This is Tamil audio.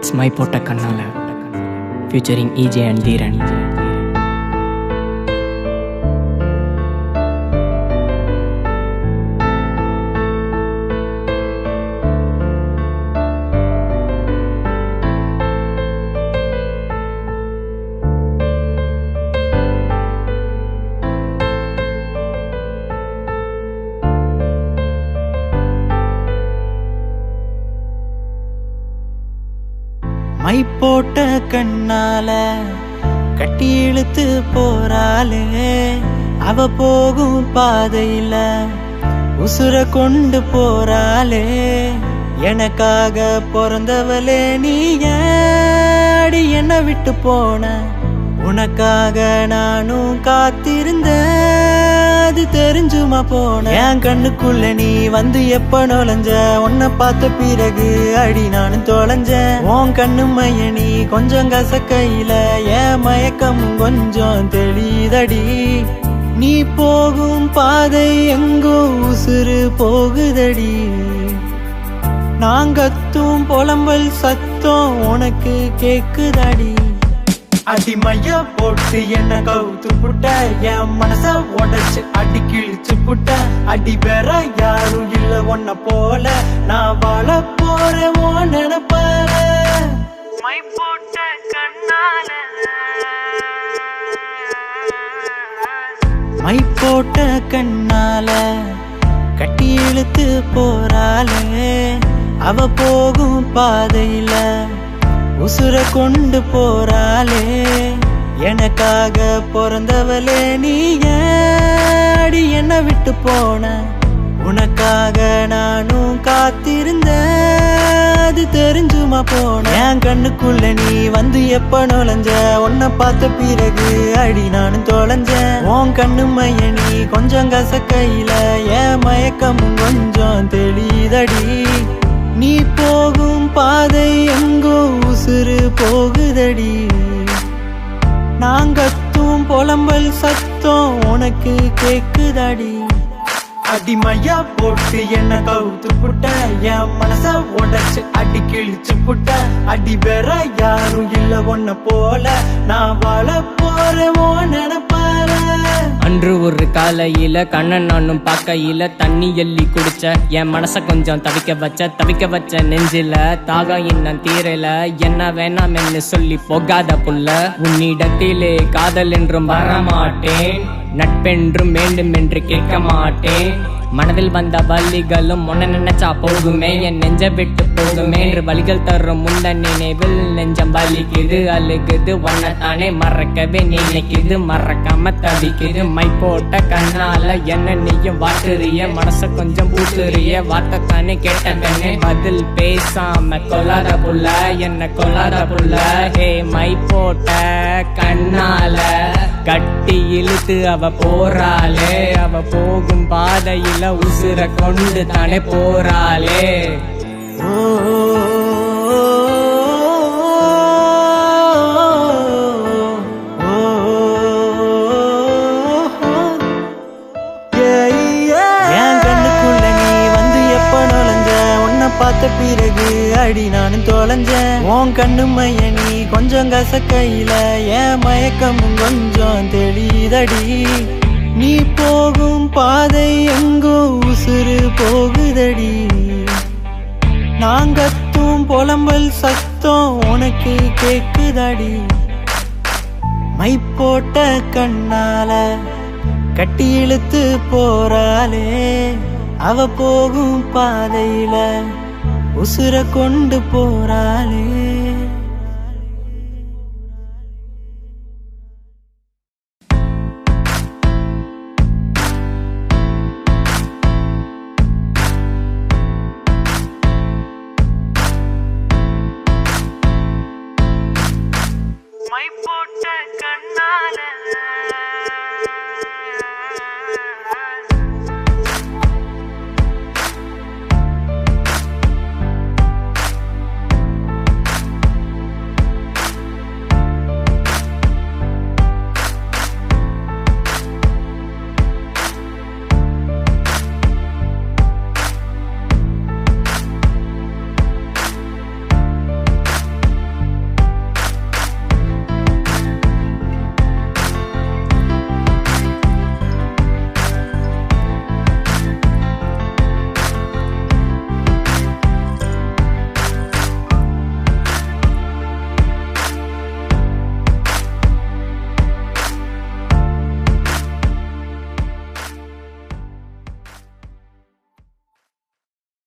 It's my Pota Kannala featuring EJ and Dhiran. My போட்ட கண்ணால கட்டி இழுத்து போறாளே, அவ போகும் பாதையில உசுர கொண்டு போறாளே. எனக்காக பிறந்தவளே நீ ஏடி என்ன விட்டு போன, உனக்காக நானும் காத்திருந்தேன், அது தெரிஞ்சுமா போன. என் கண்ணுக்குள்ள நீ வந்து எப்ப நுழைஞ்ச, உன்னை பார்த்த பிறகு அடி நானும் தொலைஞ்சேன். உன் கண்ணு மைய நீ கொஞ்சம் கசக்கையில என் மயக்கமும் கொஞ்சம் தெளிதடி. நீ போகும் பாதை எங்கோ உசுறு போகுதடி. நாங்கத்தும் புலம்பல் சத்தம் உனக்கு கேக்குதடி. அடிமைய போட்டு என்ன கவுத்து புட்ட, என் மனச உடைச்சு அடி கிழிச்சு புட்ட. அடி வேற யாரும் இல்ல ஒன்ன போல, நான் வாழ போறேன் ஓ நினைப்பால. மை போட்ட கண்ணால மை போட்ட கண்ணால கட்டி இழுத்து போறாளே, அவ போகும் பாதையில உசுர கொண்டு போறாளே. எனக்காக பிறந்தவளே நீ ஏடி என்ன விட்டு போன, உனக்காக நானும் காத்திருந்தேன், அது தெரிஞ்சுமா போன. என் கண்ணுக்குள்ள நீ வந்து எப்ப நுழைஞ்ச, உன்னை பார்த்த பிறகு அடி நானும் தொலைஞ்சேன். உன் கண்ணு மைய நீ கொஞ்சம் கசக்கையில என் மயக்கமும் கொஞ்சம் தெளிதடி. நீ போகும் பாதை எங்கோ உசுறு போகுதடி. நாங்கத்தும் புலம்பல் சத்தம் உனக்கு கேக்குதடி. அடிமையா போட்டு என்ன கவுத்து புட்ட, என் மனச உடைச்சு அடி கிழிச்சு புட்ட. அடி வேற யாரும் இல்ல ஒன்ன போல, நான் வாழ போறேன் ஓ நினைப்பால. அன்று ஒரு காலையில கண்ணன் நானும் பார்க்கையில தண்ணி எள்ளி குடிச்ச, என் மனச கொஞ்சம் தவிக்க வச்ச நெஞ்சில தாகம் இன்னும் தீரல. என்ன வேணாம் என்று சொல்லி போகாத புள்ள, உன்னிடத்திலே காதல் என்றும் வரமாட்டேன், நட்பென்றும் வேண்டும் என்று கேட்க மாட்டேன். மனதில் வந்த வலிகளும் உன்ன நினைச்சா போகுமே, என் நெஞ்ச விட்டு போகுமே என்று வலிகள் தரும் முந்த நினைவில் நெஞ்சம் வலிக்குது அழுகுது. உன்னைத்தானே மறக்கவே நினைக்குது, மறக்காம தவிக்குது. மை போட்ட கண்ணால என்ன நீயும் வாட்டுறிய, மனச கொஞ்சம் பூட்டுறிய, வார்த்தைத்தானே கேட்டதனே பதில் பேசாம கொல்லாத புள்ள, என்ன கொல்லாத புள்ள. ஹே மை போட்ட கண்ணால கட்டி இழுத்து அவ போறாளே, அவ போகும் பாதையில உசுர கொண்டு தானே போறாளே. என் கண்ணுக்குள்ள நீ வந்து எப்ப நுழைஞ்ச, உன்னை பார்த்த பிறகு அடி நானும் தொலைஞ்சேன். உன் கண்ணு மைய நீ கொஞ்சம் கசக்கையில என் மயக்கமும் கொஞ்சம் தெளிதடி. நீ போகும் பாதை எங்கோ உசுறு போகுதடி. நாங்கத்தும் புலம்பல் சத்தம் உனக்கு கேக்குதடி. மை போட்ட கண்ணால கட்டி இழுத்து போறாளே, அவ போகும் பாதையில உசுர கொண்டு போறாளே. மை போட்ட கண்ணால